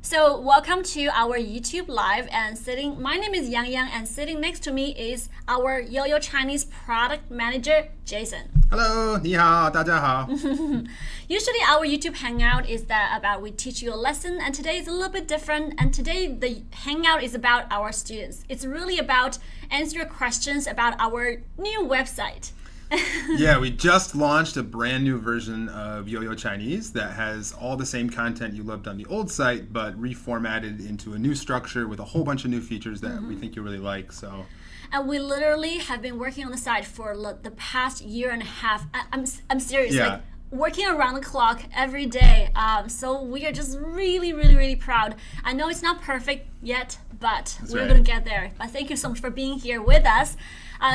So welcome to our YouTube live my name is Yang Yang and sitting next to me is our Yoyo Chinese product manager, Jason. Hello, 你好，大家好。 Usually our YouTube hangout is we teach you a lesson, and today is a little bit different, and today the hangout is about our students. It's really about answer questions about our new website. Yeah, we just launched a brand new version of Yoyo Chinese that has all the same content you loved on the old site, but reformatted into a new structure with a whole bunch of new features that we think you really like. So. And we literally have been working on the site for the past year and a half. I'm serious. Yeah. Like, working around the clock every day. So we are just really, really, really proud. I know it's not perfect yet, but we're going to get there. But thank you so much for being here with us.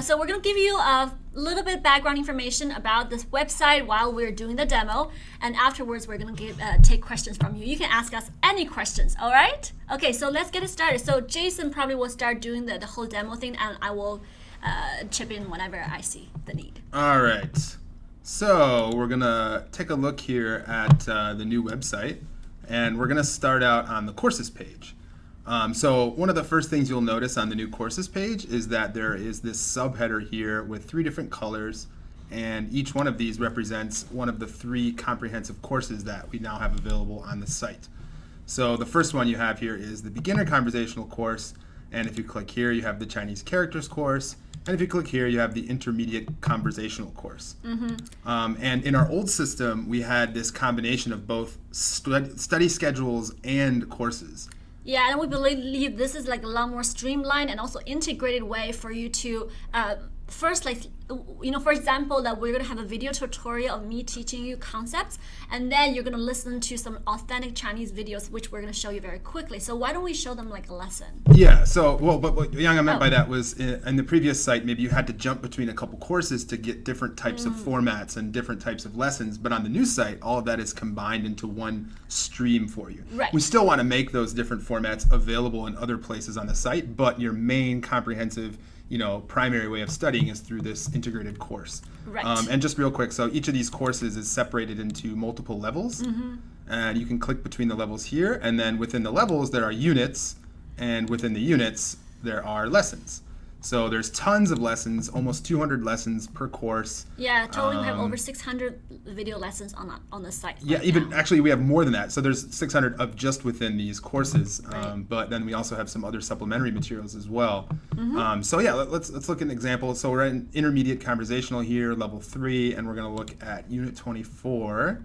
So we're going to give you a little bit background information about this website while we're doing the demo. And afterwards, we're going to take questions from you. You can ask us any questions, all right? Okay, so let's get it started. So Jason probably will start doing the whole demo thing, and I will chip in whenever I see the need. All right. So we're going to take a look here at the new website, and we're going to start out on the courses page. So one of the first things you'll notice on the new courses page is that there is this subheader here with 3 different colors, and each one of these represents one of the 3 comprehensive courses that we now have available on the site. So the first one you have here is the beginner conversational course, and if you click here you have the Chinese characters course, and if you click here you have the intermediate conversational course. And in our old system we had this combination of both study schedules and courses. Yeah, and we believe this is like a lot more streamlined and also integrated way for you to first, like, for example, that we're going to have a video tutorial of me teaching you concepts, and then you're going to listen to some authentic Chinese videos, which we're going to show you very quickly. So why don't we show them like a lesson? Yeah, so, but what Yang I meant by that was in the previous site, maybe you had to jump between a couple courses to get different types of formats and different types of lessons, but on the new site, all of that is combined into one stream for you. Right. We still want to make those different formats available in other places on the site, but your main comprehensive primary way of studying is through this integrated course. Right. And just real quick, so each of these courses is separated into multiple levels, and you can click between the levels here, and then within the levels there are units, and within the units there are lessons. So there's tons of lessons, almost 200 lessons per course. Yeah, totally. We have over 600 video lessons on the site. Yeah, actually we have more than that. So there's 600 of just within these courses, but then we also have some other supplementary materials as well. So yeah, let's look at an example. So we're in intermediate conversational here, level 3, and we're going to look at unit 24.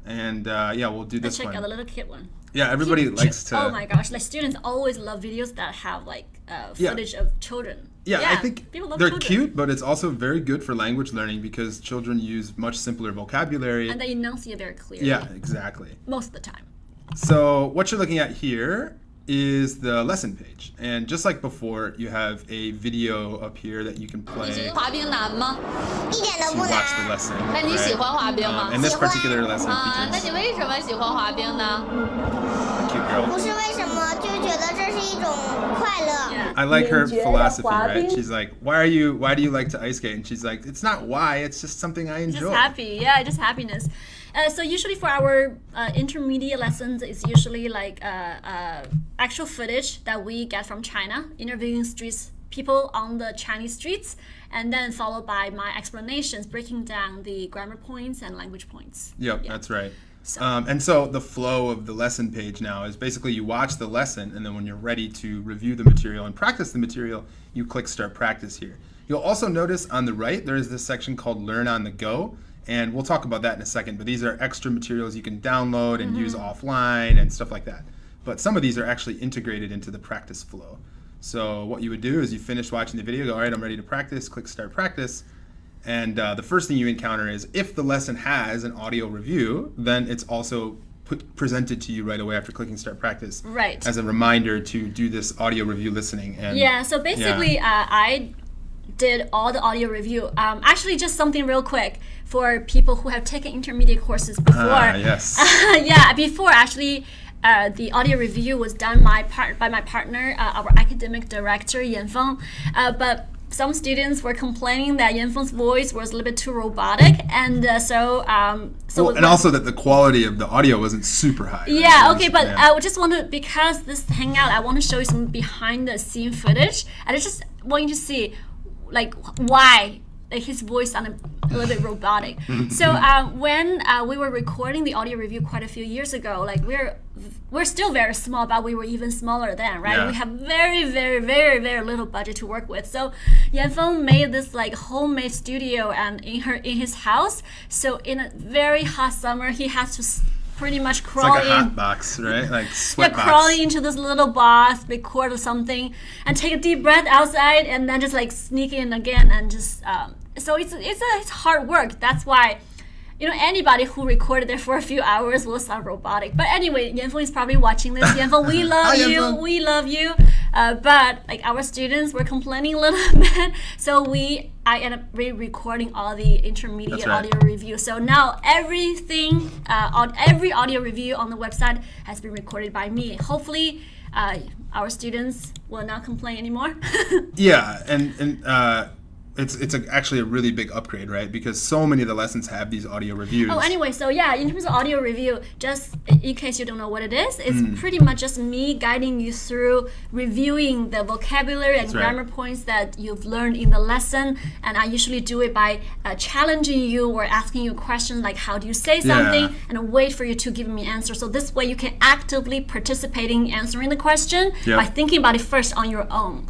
And we'll do this one. Let's check out the little kid one. Yeah, everybody likes to. Oh my gosh, like students always love videos that have like footage of children. Yeah, I think they're children. Cute, but it's also very good for language learning because children use much simpler vocabulary. And they enunciate very clearly. Yeah, exactly. Most of the time. So what you're looking at here is the lesson page. And just like before, you have a video up here that you can play to watch the lesson. Right? And this particular lesson features a cute girl. I like her philosophy, right? She's like, why do you like to ice skate? And she's like, it's not why, it's just something I enjoy. Just happy, yeah, just happiness. So usually for our intermediate lessons, it's usually like actual footage that we get from China, interviewing people on the Chinese streets, and then followed by my explanations, breaking down the grammar points and language points. Yep, that's right. And so the flow of the lesson page now is basically you watch the lesson, and then when you're ready to review the material and practice the material, you click Start Practice here. You'll also notice on the right there is this section called Learn on the Go, and we'll talk about that in a second, but these are extra materials you can download and use offline and stuff like that. But some of these are actually integrated into the practice flow. So what you would do is you finish watching the video, go, all right, I'm ready to practice, click Start Practice. And the first thing you encounter is if the lesson has an audio review, then it's also presented to you right away after clicking Start Practice. Right. As a reminder to do this audio review listening. And so basically I did all the audio review. Actually, just something real quick for people who have taken intermediate courses before. Yes. Before actually. The audio review was done by my partner, our academic director, Yan Feng. But some students were complaining that Yanfeng's voice was a little bit too robotic, and and also that the quality of the audio wasn't super high. Yeah, right? okay, but I just want to, because this hangout, I want to show you some behind the scene footage, and I just want you to see like why his voice sounded a little bit robotic. So when we were recording the audio review quite a few years ago, like we're still very small, but we were even smaller then, right? Yeah. We have very, very, very, very little budget to work with. So Yanfeng made this like homemade studio and in his house. So in a very hot summer, he has to pretty much crawl it's like a in. hot box, right? Like sweat box. Crawling into this little box, record or something, and take a deep breath outside, and then just like sneak in again, and just so it's hard work. That's why, anybody who recorded there for a few hours will sound robotic. But anyway, Yanfeng is probably watching this. Yanfeng, we love Hi, you. Yanfeng. We love you. But like our students were complaining a little bit, so I ended up re-recording all the intermediate audio review. So now everything, every audio review on the website has been recorded by me. Hopefully, our students will not complain anymore. Yeah, and it's actually a really big upgrade, right? Because so many of the lessons have these audio reviews. Oh, anyway, so yeah, in terms of audio review, just in case you don't know what it is, it's pretty much just me guiding you through reviewing the vocabulary and grammar points that you've learned in the lesson. And I usually do it by challenging you or asking you questions like, how do you say something? And wait for you to give me an answer. So this way you can actively participate in answering the question by thinking about it first on your own.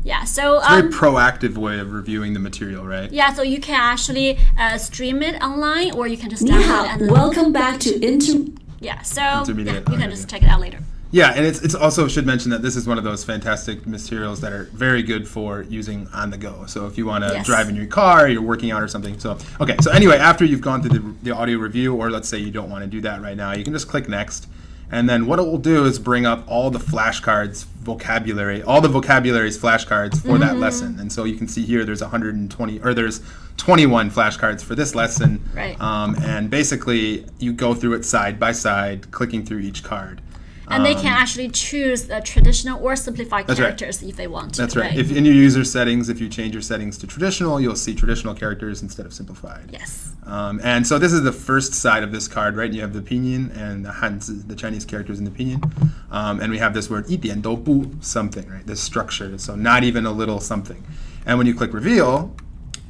Yeah, so it's a very proactive way of reviewing the material, right? Yeah, so you can actually stream it online, or you can just download it. And welcome back to Yeah, so Intermediate you can just check it out later. Yeah, and it's also should mention that this is one of those fantastic materials that are very good for using on the go. So if you want to drive in your car, you're working out or something. So okay, so anyway, after you've gone through the audio review, or let's say you don't want to do that right now, you can just click next. And then what it will do is bring up all the flashcards vocabulary, all the vocabulary's flashcards for that lesson. And so you can see here there's 120, or there's 21 flashcards for this lesson. Right. And basically you go through it side by side, clicking through each card. And they can actually choose the traditional or simplified characters if they want to. That's right. If in your user settings, if you change your settings to traditional, you'll see traditional characters instead of simplified. Yes. And so this is the first side of this card, right? You have the pinyin and the hanzi, the Chinese characters in the pinyin. And we have this word 一点都不 something, right? This structure, so not even a little something. And when you click reveal,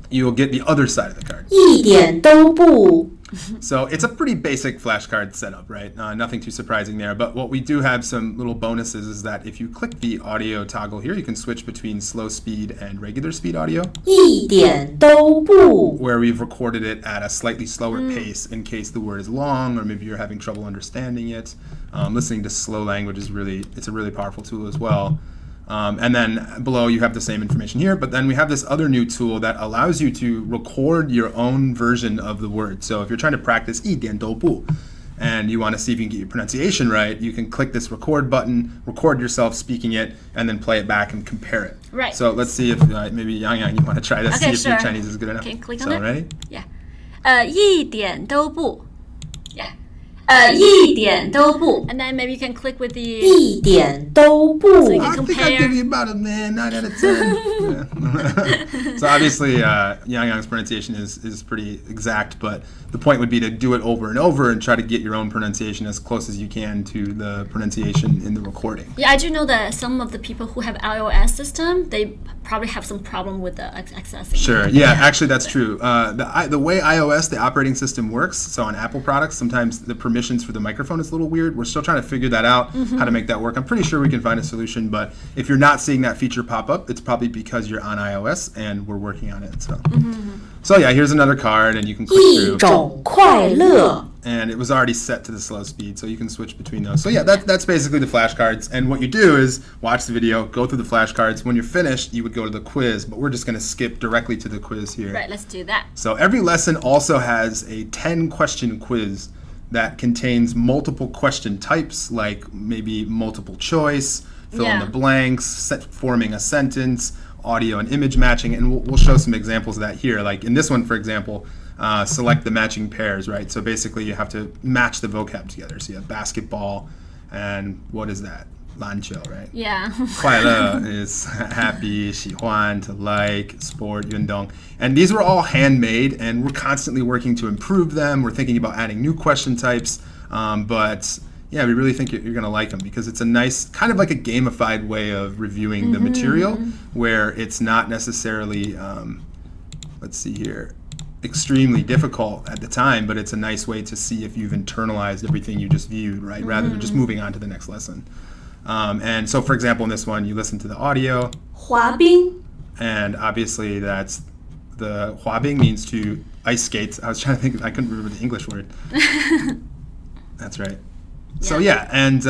you'll get the other side of the card. 一点都不 So it's a pretty basic flashcard setup, right? Nothing too surprising there. But what we do have some little bonuses is that if you click the audio toggle here, you can switch between slow speed and regular speed audio, 一点都不 where we've recorded it at a slightly slower pace in case the word is long or maybe you're having trouble understanding it. Listening to slow language is it's a really powerful tool as well. And then below you have the same information here, but then we have this other new tool that allows you to record your own version of the word. So if you're trying to practice 一点都不 and you want to see if you can get your pronunciation right, you can click this record button, record yourself speaking it, and then play it back and compare it. Right. So let's see if maybe Yang Yang, you want to try this, see if your Chinese is good enough. Okay, click on so it. Ready? Yeah. 一点都不 Yeah. 一点都不 And then maybe you can click with the 一点都不 So you can I think compare. I'd give you about a 9 out of 10. Yeah. So obviously, Yang Yang's pronunciation is pretty exact, but the point would be to do it over and over and try to get your own pronunciation as close as you can to the pronunciation in the recording. Yeah, I do know that some of the people who have iOS system, they probably have some problem with the accessing. Sure. Yeah, actually, that's true. The way iOS, the operating system, works, so on Apple products, sometimes the permissions for the microphone is a little weird. We're still trying to figure that out, how to make that work. I'm pretty sure we can find a solution, but if you're not seeing that feature pop up, it's probably because you're on iOS, and we're working on it. So yeah, here's another card, and you can click 一 through. 种快乐 And it was already set to the slow speed, so you can switch between those. So yeah, that's basically the flashcards. And what you do is watch the video, go through the flashcards. When you're finished, you would go to the quiz, but we're just going to skip directly to the quiz here. Right, let's do that. So every lesson also has a 10-question quiz that contains multiple question types, like maybe multiple choice, fill in the blanks, forming a sentence, audio and image matching, and we'll show some examples of that here. Like in this one, for example, select the matching pairs, right? So basically you have to match the vocab together. So you have basketball, and what is that? 篮球, right? Yeah. 快乐 is happy, 喜欢 to like, sport, 运动. And these were all handmade, and we're constantly working to improve them. We're thinking about adding new question types, but yeah, we really think you're going to like them because it's a nice, kind of like a gamified way of reviewing the material where it's not necessarily, let's see here, extremely difficult at the time, but it's a nice way to see if you've internalized everything you just viewed, right? Rather than just moving on to the next lesson. And so, for example, in this one, you listen to the audio. 滑冰 And obviously that's the 滑冰 means to ice skate. I was trying to think, I couldn't remember the English word. That's right. So yeah, and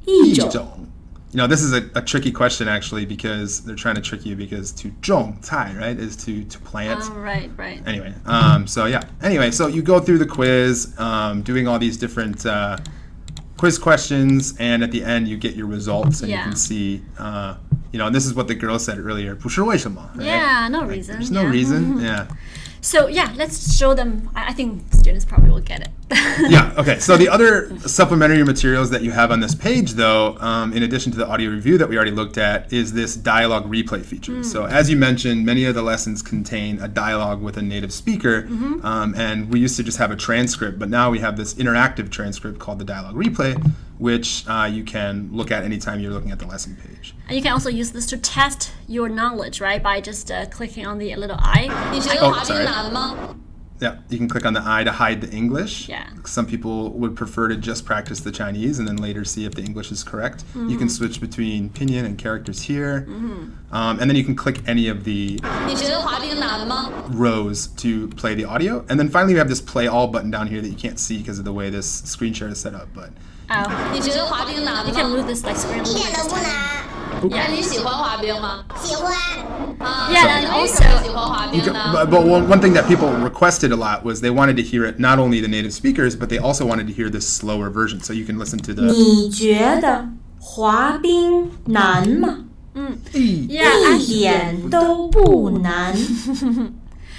一种 种. You know, this is a tricky question actually because they're trying to trick you because to 种菜, right, is to plant. Oh, right. Anyway, so yeah. Anyway, so you go through the quiz, doing all these different quiz questions, and at the end you get your results, and you can see, you know, and this is what the girl said earlier. 不是为什么, right? Yeah, no reason. There's no reason. Yeah. So yeah, let's show them. I think students probably will get it. Yeah, okay. So the other supplementary materials that you have on this page, though, in addition to the audio review that we already looked at, is this dialogue replay feature. So as you mentioned, many of the lessons contain a dialogue with a native speaker, and we used to just have a transcript, but now we have this interactive transcript called the dialogue replay, which you can look at anytime you're looking at the lesson page. And you can also use this to test your knowledge, right? By just clicking on the little eye. Oh, sorry. Yeah, you can click on the I to hide the English. Yeah. Some people would prefer to just practice the Chinese and then later see if the English is correct. You can switch between pinyin and characters here. And then you can click any of the rows to play the audio. And then finally we have this play all button down here that you can't see because of the way this screen share is set up. But Oh. You can move this like screen. 一点都不难， Yeah. 你喜欢滑冰吗？喜欢。 Yeah, and 为什么喜 also 欢滑冰呢？ but one thing that people requested a lot was they wanted to hear it, not only the native speakers, but they also wanted to hear this slower version. So you can listen to the... 你觉得滑冰难吗？ yeah, 一点都不难。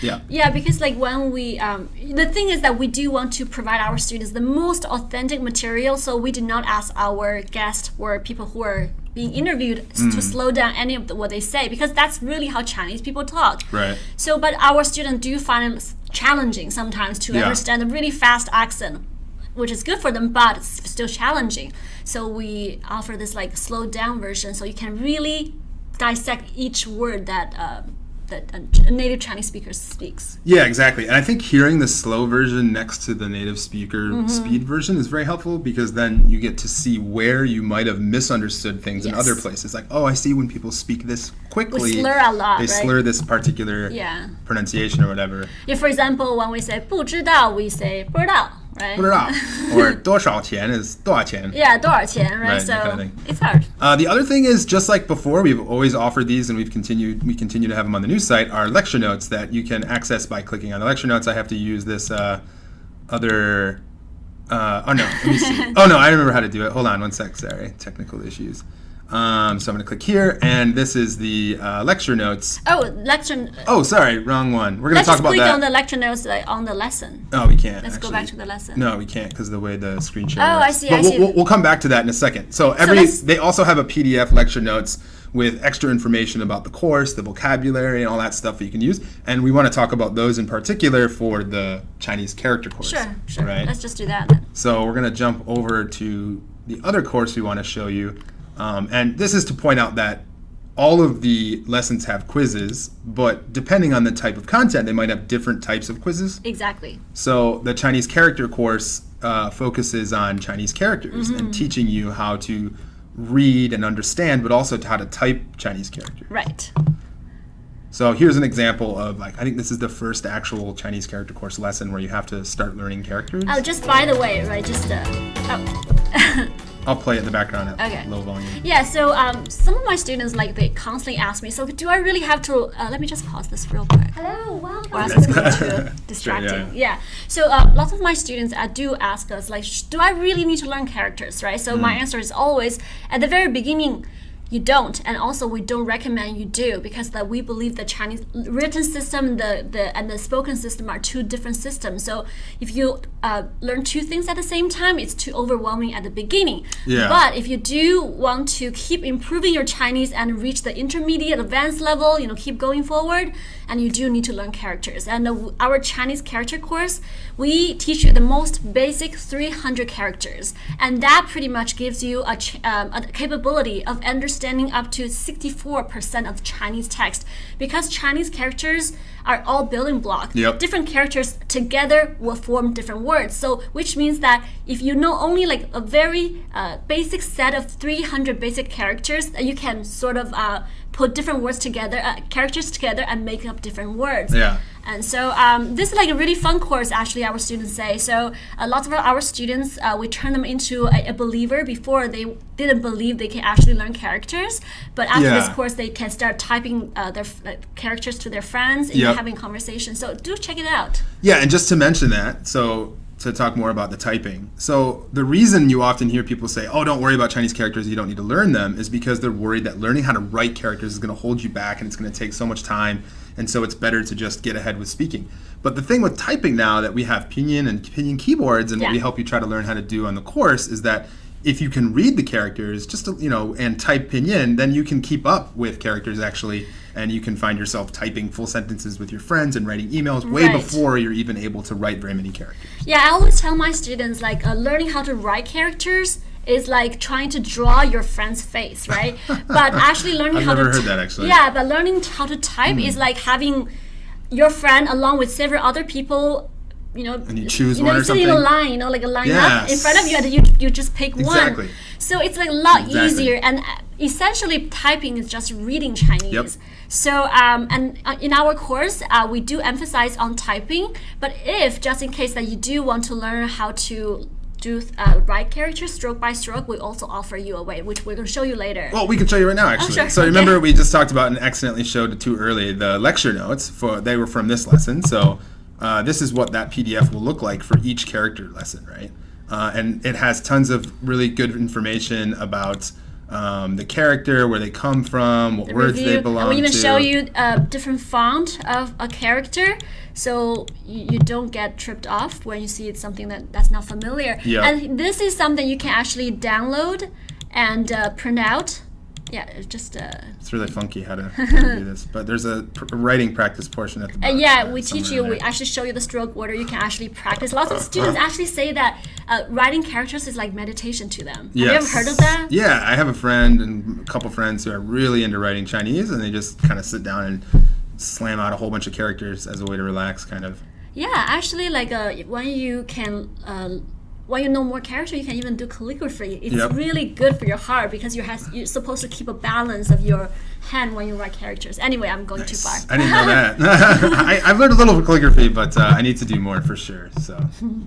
Yeah. Yeah, because like when we, the thing is that we do want to provide our students the most authentic material, so we do not ask our guests or people who are being interviewed to slow down any of what they say, because that's really how Chinese people talk. Right. So, but our students do find it challenging sometimes to Yeah. understand a really fast accent, which is good for them, but it's still challenging. So we offer this like slowed down version, so you can really dissect each word that a native Chinese speaker speaks. Yeah, exactly. And I think hearing the slow version next to the native speaker speed version is very helpful because then you get to see where you might have misunderstood things in Yes. other places. Like, oh, I see when people speak this quickly. We slur a lot, They right? slur this particular Yeah. pronunciation or whatever. Yeah, for example, when we say 不知道, we say 不知道, right? 不知道. Or 多少钱 is 多少钱. Yeah, 多少钱, right? Right, So that kind of thing. it's hard. The other thing is, just like before, we've always offered these, and we continue to have them on the news site, are lecture notes that you can access by clicking on the lecture notes. I have to use this other... oh, no, let me see. Oh, no, I remember how to do it. Hold on one sec, sorry. Technical issues. So I'm going to click here, and this is the lecture notes. Oh, lecture. Oh, sorry, wrong one. We're going to Let's talk just about click that. on the lecture notes on the lesson. Oh, we can't. Let's go actually. back to the lesson. No, we can't because of the way the screen share Oh, works. I see, But I see. we'll come back to that in a second. So let's- they also have a PDF lecture notes with extra information about the course, the vocabulary, and all that stuff that you can use. And we want to talk about those in particular for the Chinese character course. Sure. Right? Let's just do that then. So we're going to jump over to the other course we want to show you. And this is to point out that all of the lessons have quizzes, but depending on the type of content, they might have different types of quizzes. Exactly. So the Chinese character course focuses on Chinese characters and teaching you how to read and understand, but also how to type Chinese characters. Right. So here's an example of, like, I think this is the first actual Chinese character course lesson where you have to start learning characters. Oh, just by the way, right? Just oh. I'll play it in the background at Okay. low volume. Yeah, so some of my students, like, they constantly ask me, so do I really have to, let me just pause this real quick. Hello, welcome. Or else it's going to be too distracting. Yeah. So lots of my students do ask us, like, do I really need to learn characters, right? So my answer is always, at the very beginning, you don't, and also we don't recommend you do, because that we believe the Chinese written system and the spoken system are two different systems. So if you learn two things at the same time, it's too overwhelming at the beginning. Yeah. But if you do want to keep improving your Chinese and reach the intermediate advanced level, keep going forward, and you do need to learn characters. And our Chinese character course, we teach you the most basic 300 characters, and that pretty much gives you a capability of understanding up to 64% of Chinese text, because Chinese characters are all building blocks. Yep. Different characters together will form different words. So which means that if you know only like a very basic set of 300 basic characters, you can sort of put different words together, characters together, and make up different words. Yeah. And so this is like a really fun course, actually, our students say. So lots of our students, we turn them into a believer. Before, they didn't believe they can actually learn characters. But after this course, they can start typing their characters to their friends and having conversations. So do check it out. Yeah, and just to mention that, so to talk more about the typing. So the reason you often hear people say, oh, don't worry about Chinese characters, you don't need to learn them, is because they're worried that learning how to write characters is going to hold you back and it's going to take so much time, and so it's better to just get ahead with speaking. But the thing with typing now that we have Pinyin and Pinyin keyboards, and what we help you try to learn how to do on the course, is that if you can read the characters and type Pinyin, then you can keep up with characters actually, and you can find yourself typing full sentences with your friends and writing emails way before you're even able to write very many characters. Yeah, I always tell my students, like, learning how to write characters is like trying to draw your friend's face, right? But actually learning how to... I've never heard that, actually. Yeah, but learning how to type is like having your friend along with several other people, and you choose one or something. In a line, like a line up in front of you, and you just pick one. So it's like a lot easier, and essentially typing is just reading Chinese. Yep. So and in our course, we do emphasize on typing, but if just in case that you do want to learn how to do write characters stroke by stroke, we also offer you a way, which we're going to show you later. Well, we can show you right now, actually. Sure. So remember, we just talked about and accidentally showed it too early. The lecture notes, they were from this lesson. So this is what that PDF will look like for each character lesson, right? And it has tons of really good information about the character, where they come from, what words they belong to. And we even show you a different font of a character, so you don't get tripped off when you see it's something that's not familiar. Yep. And this is something you can actually download and print out. Yeah, it's just... It's really funky how to do this. But there's a writing practice portion at the bottom. Yeah, we teach you, we actually show you the stroke order. You can actually practice. Lots of students actually say that writing characters is like meditation to them. Yes. Have you ever heard of that? Yeah, I have a friend and a couple friends who are really into writing Chinese, and they just kind of sit down and slam out a whole bunch of characters as a way to relax, kind of. Yeah, actually, like when you can... when you know more character, you can even do calligraphy. It's really good for your heart, because you're supposed to keep a balance of your hand when you write characters. Anyway, I'm going too far. I didn't know that. I've learned a little calligraphy, but I need to do more for sure. So,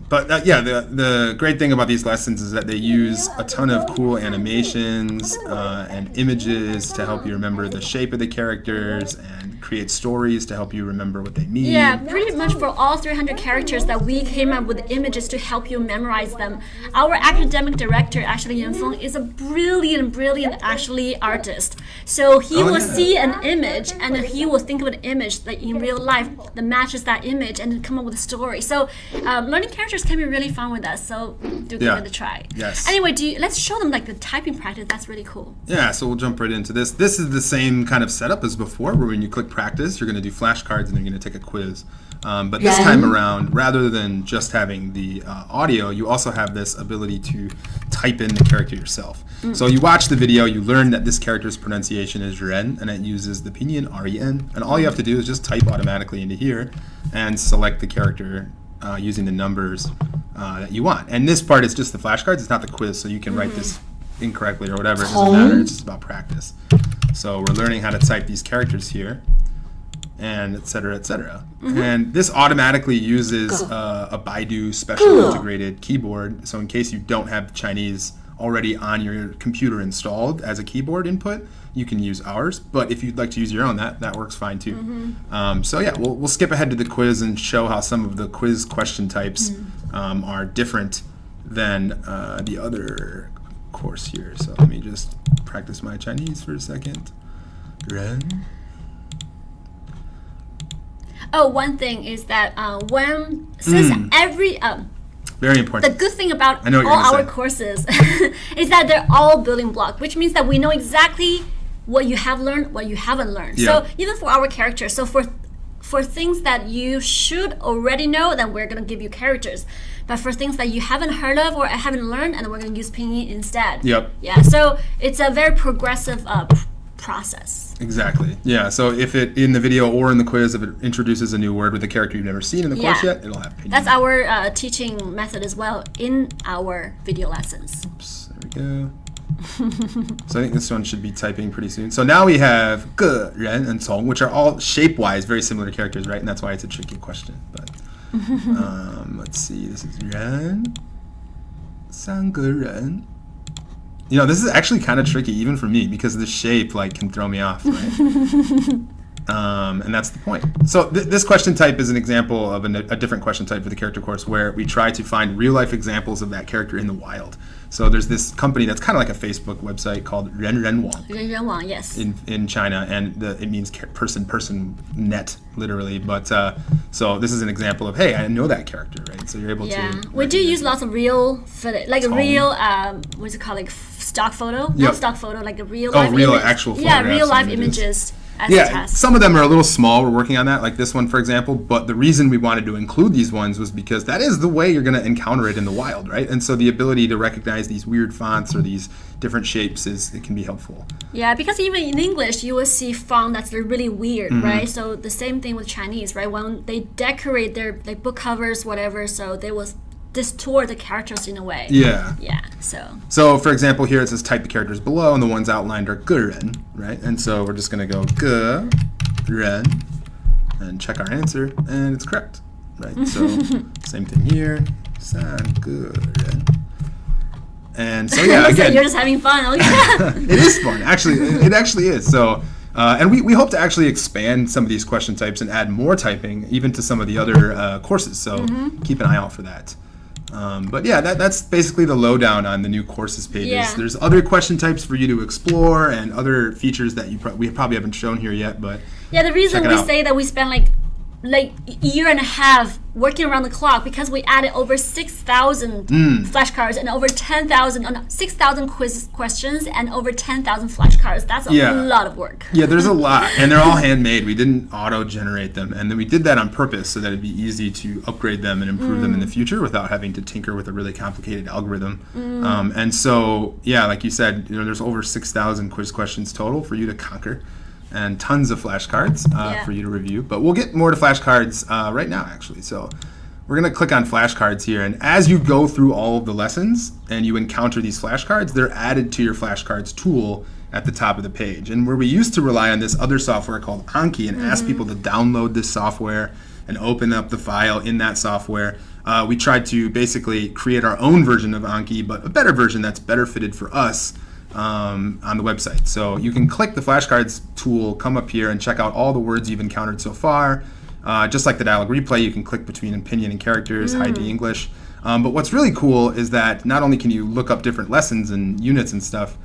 but the great thing about these lessons is that they use a ton of cool animations and images to help you remember the shape of the characters, and create stories to help you remember what they mean. Yeah, pretty much for all 300 characters that we came up with images to help you memorize them. Our academic director, actually Yan Feng, is a brilliant actually artist. So he will see an image, and he will think of an image that in real life that matches that image, and then come up with a story. So learning characters can be really fun with us. So do give it a try. Yes. Anyway, let's show them like the typing practice. That's really cool. Yeah. So we'll jump right into this. This is the same kind of setup as before, where when you click practice, you're going to do flashcards and you're going to take a quiz. But this time around, rather than just having the audio, you also have this ability to type in the character yourself. So you watch the video, you learn that this character's pronunciation is Ren, and it uses the pinyin REN, and all you have to do is just type automatically into here and select the character using the numbers that you want. And this part is just the flashcards, it's not the quiz, so you can write this incorrectly or whatever, it doesn't matter, it's just about practice. So we're learning how to type these characters here, and et cetera, et cetera. And this automatically uses a Baidu special integrated keyboard. So in case you don't have Chinese already on your computer installed as a keyboard input, you can use ours. But if you'd like to use your own, that works fine too. So yeah, we'll skip ahead to the quiz and show how some of the quiz question types are different than the other course here. So let me just practice my Chinese for a second. Ren. Oh, one thing is that since every very important. The good thing about all our courses is that they're all building blocks, which means that we know exactly what you have learned, what you haven't learned. Yeah. So even for our characters, so for things that you should already know, then we're going to give you characters. But for things that you haven't heard of or haven't learned, and we're going to use pinyin instead. Yep. Yeah. So it's a very progressive process. Exactly. Yeah. So if it in the video or in the quiz, if it introduces a new word with a character you've never seen in the course yet, it'll have pinyin. That's our teaching method as well in our video lessons. Oops, there we go. So I think this one should be typing pretty soon. So now we have ge, ren, and cong, which are all shape-wise very similar to characters, right? And that's why it's a tricky question. But let's see. This is ren, san ge ren. You know, this is actually kind of tricky even for me because the shape can throw me off, right? And that's the point. So this question type is an example of a different question type for the character course where we try to find real-life examples of that character in the wild. So there's this company that's kind of like a Facebook website called Ren Ren Wang. Ren Ren Wang, yes. In China, and it means person net, literally. But so this is an example of, hey, I know that character, right? So you're able to. Yeah, we do use lots of real footage, like a real, what's it called, like stock photo? Yep. Not stock photo, like a real life real image. actual Yeah, photographs real life and images. Yeah, some of them are a little small. We're working on that, like this one, for example. But the reason we wanted to include these ones was because that is the way you're going to encounter it in the wild, right? And so the ability to recognize these weird fonts or these different shapes it can be helpful. Yeah, because even in English, you will see font that's really weird, right? So the same thing with Chinese, right? When they decorate their book covers, whatever, so they will distort the characters in a way. Yeah. Yeah, So, for example, here it says type the characters below, and the ones outlined are ge ren, right? And so we're just going to go ge ren and check our answer, and it's correct, right? So, same thing here, san ge ren. And so, yeah, again. You're just having fun. It is fun, actually. It actually is. So, and we hope to actually expand some of these question types and add more typing, even to some of the other courses. So, keep an eye out for that. But yeah, that's basically the lowdown on the new courses pages. Yeah. There's other question types for you to explore and other features that we probably haven't shown here yet. But yeah, the reason we out. say that we spent like a year and a half working around the clock because we added over 6,000 flashcards and over 6,000 quiz questions and over 10,000 flashcards. That's a lot of work. Yeah, there's a lot, and they're all handmade. We didn't auto-generate them, and then we did that on purpose so that it'd be easy to upgrade them and improve them in the future without having to tinker with a really complicated algorithm. And so, yeah, like you said, there's over 6,000 quiz questions total for you to conquer. And tons of flashcards for you to review. But we'll get more to flashcards right now, actually. So we're going to click on flashcards here. And as you go through all of the lessons and you encounter these flashcards, they're added to your flashcards tool at the top of the page. And where we used to rely on this other software called Anki and ask people to download this software and open up the file in that software, we tried to basically create our own version of Anki, but a better version that's better fitted for us. On the website. So you can click the flashcards tool, come up here and check out all the words you've encountered so far. Just like the dialogue replay, you can click between opinion and characters, hide the English. But what's really cool is that not only can you look up different lessons and units and stuff,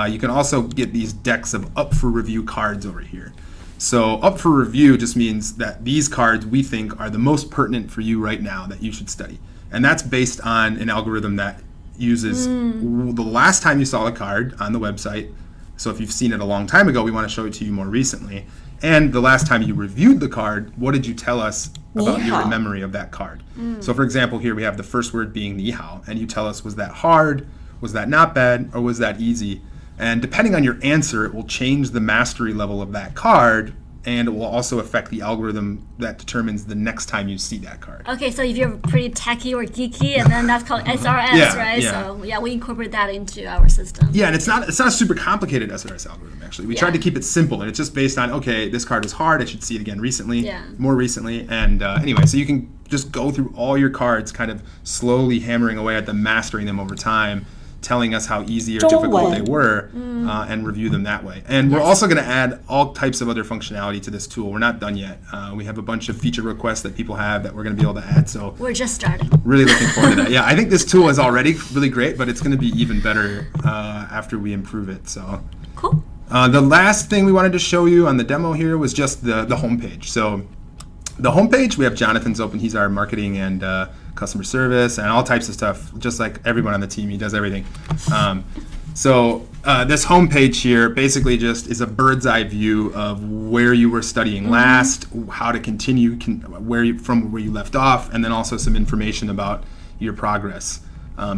you can also get these decks of up for review cards over here. So up for review just means that these cards we think are the most pertinent for you right now that you should study. And that's based on an algorithm that uses the last time you saw a card on the website. So if you've seen it a long time ago, we want to show it to you more recently. And the last time you reviewed the card, what did you tell us about your memory of that card? So for example, here we have the first word being ni hao, and you tell us, was that hard, was that not bad, or was that easy? And depending on your answer, it will change the mastery level of that card, and it will also affect the algorithm that determines the next time you see that card. Okay, so if you're pretty techy or geeky, and then that's called SRS, right? Yeah. So yeah, we incorporate that into our system. Yeah, and it's not a super complicated SRS algorithm, actually. We tried to keep it simple, and it's just based on, okay, this card was hard, I should see it again recently, more recently, and anyway, so you can just go through all your cards, kind of slowly hammering away at them, mastering them over time, telling us how easy or difficult they were and review them that way. And we're also going to add all types of other functionality to this tool. We're not done yet. We have a bunch of feature requests that people have that we're going to be able to add. So we're just starting. Really looking forward to that. Yeah, I think this tool is already really great, but it's going to be even better after we improve it. So cool. The last thing we wanted to show you on the demo here was just the homepage. So the homepage, we have Jonathan's open. He's our marketing and customer service and all types of stuff. Just like everyone on the team, he does everything. So this homepage here basically just is a bird's eye view of where you were studying last, how to continue, from where you left off, and then also some information about your progress.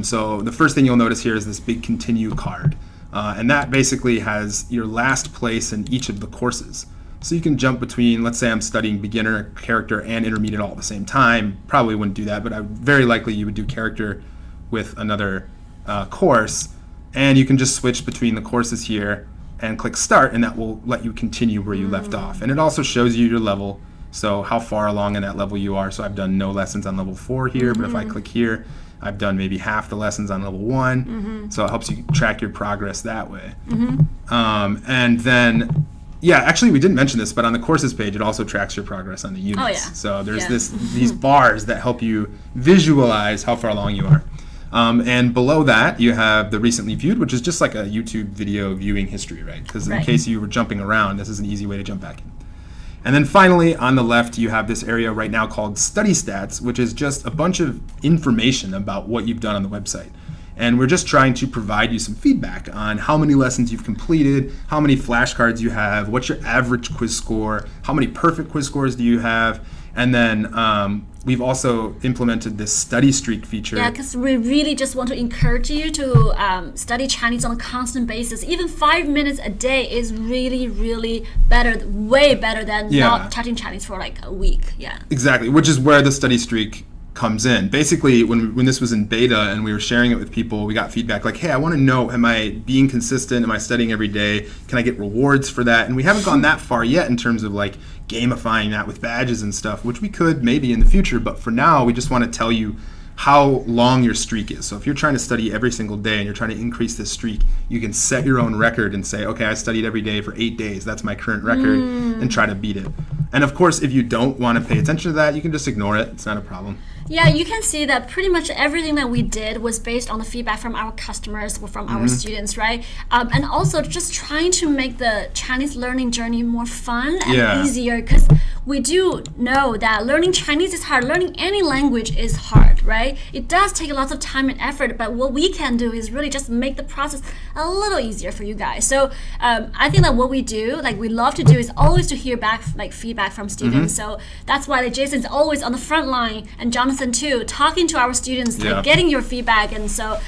So the first thing you'll notice here is this big continue card. And that basically has your last place in each of the courses. So you can jump between, let's say I'm studying beginner, character, and intermediate all at the same time. Probably wouldn't do that, but very likely you would do character with another course. And you can just switch between the courses here and click start, and that will let you continue where you left off. And it also shows you your level, so how far along in that level you are. So I've done no lessons on level 4 here, but if I click here, I've done maybe half the lessons on level 1. So it helps you track your progress that way. And then, yeah, actually we didn't mention this, but on the courses page, it also tracks your progress on the units. Oh, yeah. So there's these bars that help you visualize how far along you are. And below that, you have the recently viewed, which is just like a YouTube video viewing history, right? Because in case you were jumping around, this is an easy way to jump back in. And then finally, on the left, you have this area right now called Study Stats, which is just a bunch of information about what you've done on the website. And we're just trying to provide you some feedback on how many lessons you've completed, how many flashcards you have, what's your average quiz score, how many perfect quiz scores do you have, and then we've also implemented this study streak feature. Yeah, because we really just want to encourage you to study Chinese on a constant basis. Even 5 minutes a day is really, really better, way better than not touching Chinese for like a week. Yeah. Exactly, which is where the study streak comes in. Basically, when this was in beta and we were sharing it with people, we got feedback like, hey, I want to know, am I being consistent? Am I studying every day? Can I get rewards for that? And we haven't gone that far yet in terms of like gamifying that with badges and stuff, which we could maybe in the future. But for now, we just want to tell you how long your streak is. So if you're trying to study every single day and you're trying to increase this streak, you can set your own record and say, okay, I studied every day for 8 days. That's my current record, and try to beat it. And of course, if you don't want to pay attention to that, you can just ignore it. It's not a problem. Yeah, you can see that pretty much everything that we did was based on the feedback from our customers or from our students, right? And also just trying to make the Chinese learning journey more fun and easier, because we do know that learning Chinese is hard. Learning any language is hard, right? It does take lots of time and effort, but what we can do is really just make the process a little easier for you guys. So I think that what we do, like we love to do, is always to hear back like feedback from students. So that's why like, Jason's always on the front line, and Jonathan too, talking to our students, like getting your feedback. And so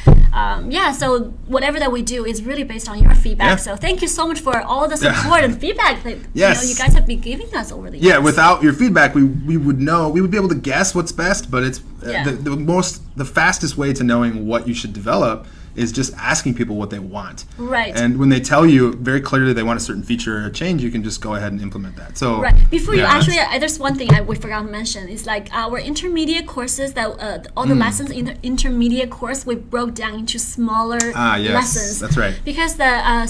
so whatever that we do is really based on your feedback. So thank you so much for all the support and feedback that you guys have been giving us over the years. Without your feedback, we would be able to guess what's best, but it's the fastest way to knowing what you should develop is just asking people what they want. Right. And when they tell you very clearly they want a certain feature or a change, you can just go ahead and implement that. So before you actually, there's one thing we forgot to mention. Is like our intermediate courses, that all the lessons in the intermediate course, we broke down into smaller lessons. That's right. Because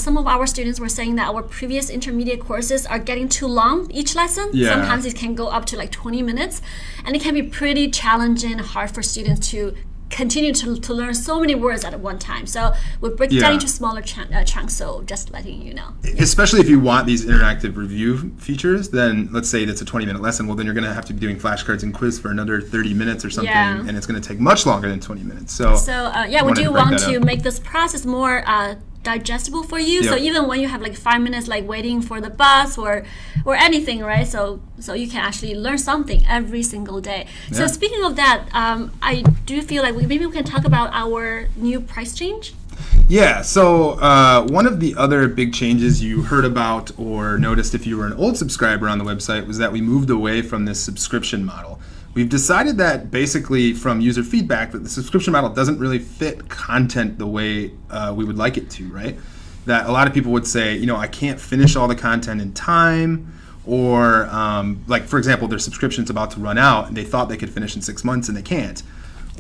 some of our students were saying that our previous intermediate courses are getting too long each lesson. Sometimes it can go up to like 20 minutes, and it can be pretty challenging and hard for students to continue to learn so many words at one time. So we break it down into smaller chunks, so just letting you know. Especially if you want these interactive review features, then let's say that's a 20-minute lesson, well then you're going to have to be doing flashcards and quiz for another 30 minutes or something, and it's going to take much longer than 20 minutes. So we do want to make this process more digestible for you. So even when you have like 5 minutes like waiting for the bus or anything, right? So you can actually learn something every single day. So speaking of that, I do feel like maybe we can talk about our new price change. Yeah, so one of the other big changes you heard about or noticed if you were an old subscriber on the website was that we moved away from this subscription model. We've decided that basically from user feedback that the subscription model doesn't really fit content the way we would like it to, right? That a lot of people would say, I can't finish all the content in time, or like, for example, their subscription's about to run out and they thought they could finish in 6 months and they can't.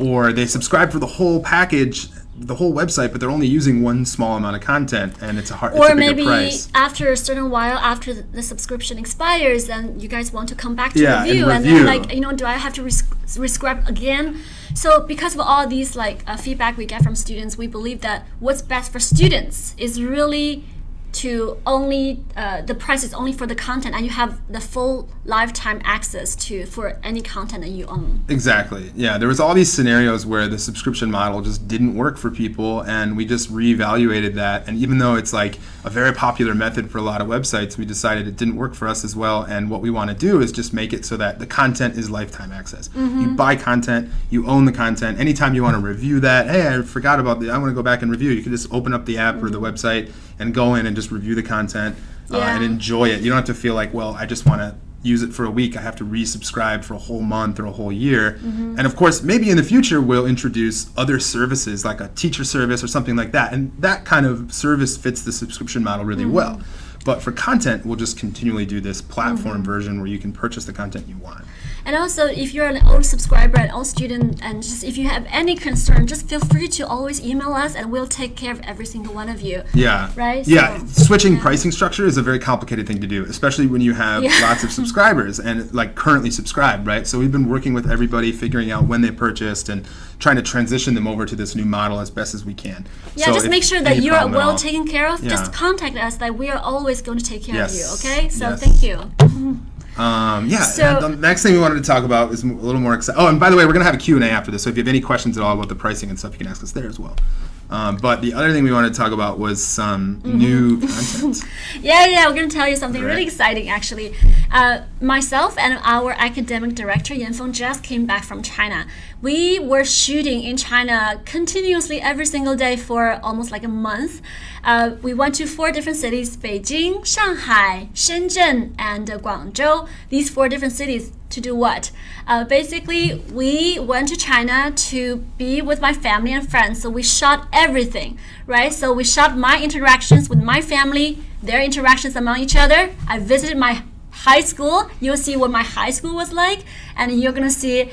or they subscribe for the whole package, the whole website, but they're only using one small amount of content, and it's a bigger maybe price. After a certain while, after the subscription expires, then you guys want to come back to review, and then like, do I have to rescribe again? So because of all these feedback we get from students, we believe that what's best for students is really to only the price is only for the content, and you have the full lifetime access for any content that you own. Exactly. Yeah, there was all these scenarios where the subscription model just didn't work for people, and we just reevaluated that. And even though it's like a very popular method for a lot of websites, we decided it didn't work for us as well. And what we want to do is just make it so that the content is lifetime access. You buy content, you own the content. Anytime you want to review that, hey, I forgot about I want to go back and review, you can just open up the app or the website and go in and just review the content and enjoy it. You don't have to feel like, well, I just want to use it for a week. I have to resubscribe for a whole month or a whole year. And of course, maybe in the future, we'll introduce other services like a teacher service or something like that. And that kind of service fits the subscription model really well. But for content, we'll just continually do this platform version where you can purchase the content you want. And also, if you're an old subscriber, an old student, and just if you have any concern, just feel free to always email us, and we'll take care of every single one of you. Yeah. Right? Yeah. Switching pricing structure is a very complicated thing to do, especially when you have lots of subscribers and like currently subscribed, right? So we've been working with everybody, figuring out when they purchased and trying to transition them over to this new model as best as we can. Yeah, so just make sure that you are well taken care of. Just contact us, that we are always going to take care of you, okay? So thank you. So the next thing we wanted to talk about is a little more exciting. Oh, and by the way, we're going to have a Q&A after this, so if you have any questions at all about the pricing and stuff, you can ask us there as well. But the other thing we wanted to talk about was some new content. Yeah, we're going to tell you something really exciting, actually. Myself and our academic director, Yanfeng, just came back from China. We were shooting in China continuously every single day for almost like a month. We went to 4 different cities: Beijing, Shanghai, Shenzhen, and Guangzhou. These 4 different cities to do what? Basically, we went to China to be with my family and friends. So we shot everything, right? So we shot my interactions with my family, their interactions among each other. I visited my high school. You'll see what my high school was like, and you're gonna see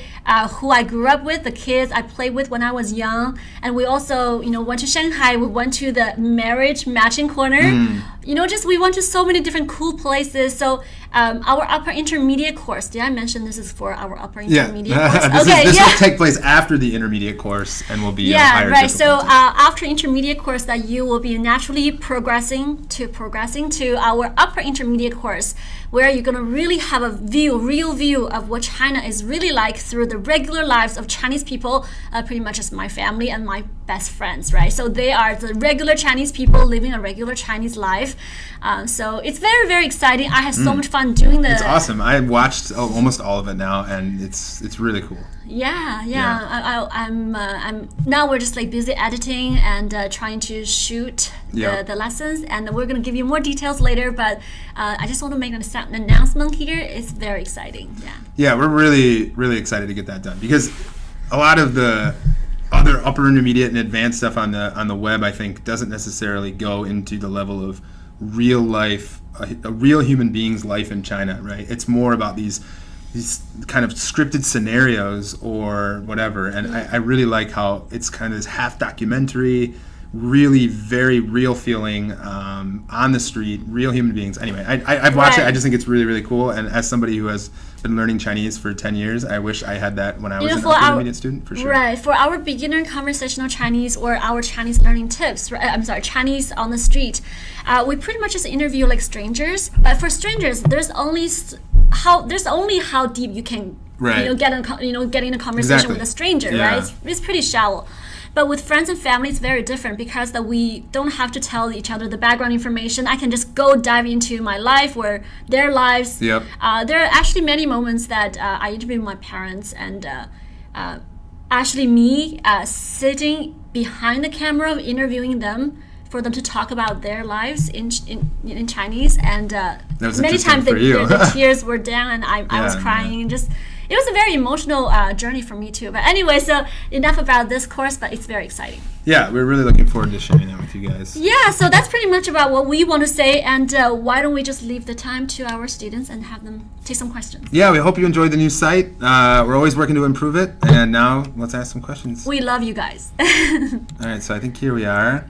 who I grew up with, the kids I played with when I was young. And we also, went to Shanghai. We went to the marriage matching corner. We went to so many different cool places. So our upper intermediate course, did I mention this is for our upper intermediate course? This will take place after the intermediate course and will be higher right. difficulty. So after intermediate course, that you will be naturally progressing to our upper intermediate course, where you're going to really have a real view of what China is really like through the regular lives of Chinese people, pretty much as my family and my best friends, right? So they are the regular Chinese people living a regular Chinese life. So it's very, very exciting. I had so much fun doing It's awesome. I watched almost all of it now, and it's really cool. I'm now we're just like busy editing and trying to shoot the lessons, and we're gonna give you more details later. But I just want to make an announcement here. It's very exciting. Yeah, we're really, really excited to get that done, because a lot of the other upper intermediate and advanced stuff on the web, I think, doesn't necessarily go into the level of real life, a real human being's life in China, right? It's more about these kind of scripted scenarios or whatever, and I really like how it's kind of this half documentary, really very real feeling, on the street, real human beings. Anyway, I've watched it. I just think it's really, really cool, and as somebody who has been learning Chinese for 10 years, I wish I had that when I was an intermediate student, for sure. Right, for our beginner conversational Chinese or our Chinese learning tips, Chinese on the street, we pretty much just interview like strangers. But for strangers, there's only how deep you can get in a conversation with a stranger, right? It's pretty shallow. But with friends and family, it's very different, because that we don't have to tell each other the background information. I can just go dive into my life or their lives. There are actually many moments that I interviewed my parents, and actually me sitting behind the camera interviewing them for them to talk about their lives in Chinese, and was many interesting times for you. the tears were down, and I was Yeah, crying, and just it was a very emotional journey for me too. But anyway, so enough about this course, but it's very exciting. Yeah, we're really looking forward to sharing that with you guys. Yeah, so that's pretty much about what we want to say, and why don't we just leave the time to our students and have them take some questions. Yeah, we hope you enjoyed the new site. We're always working to improve it, and now let's ask some questions. We love you guys. All right, so I think here we are.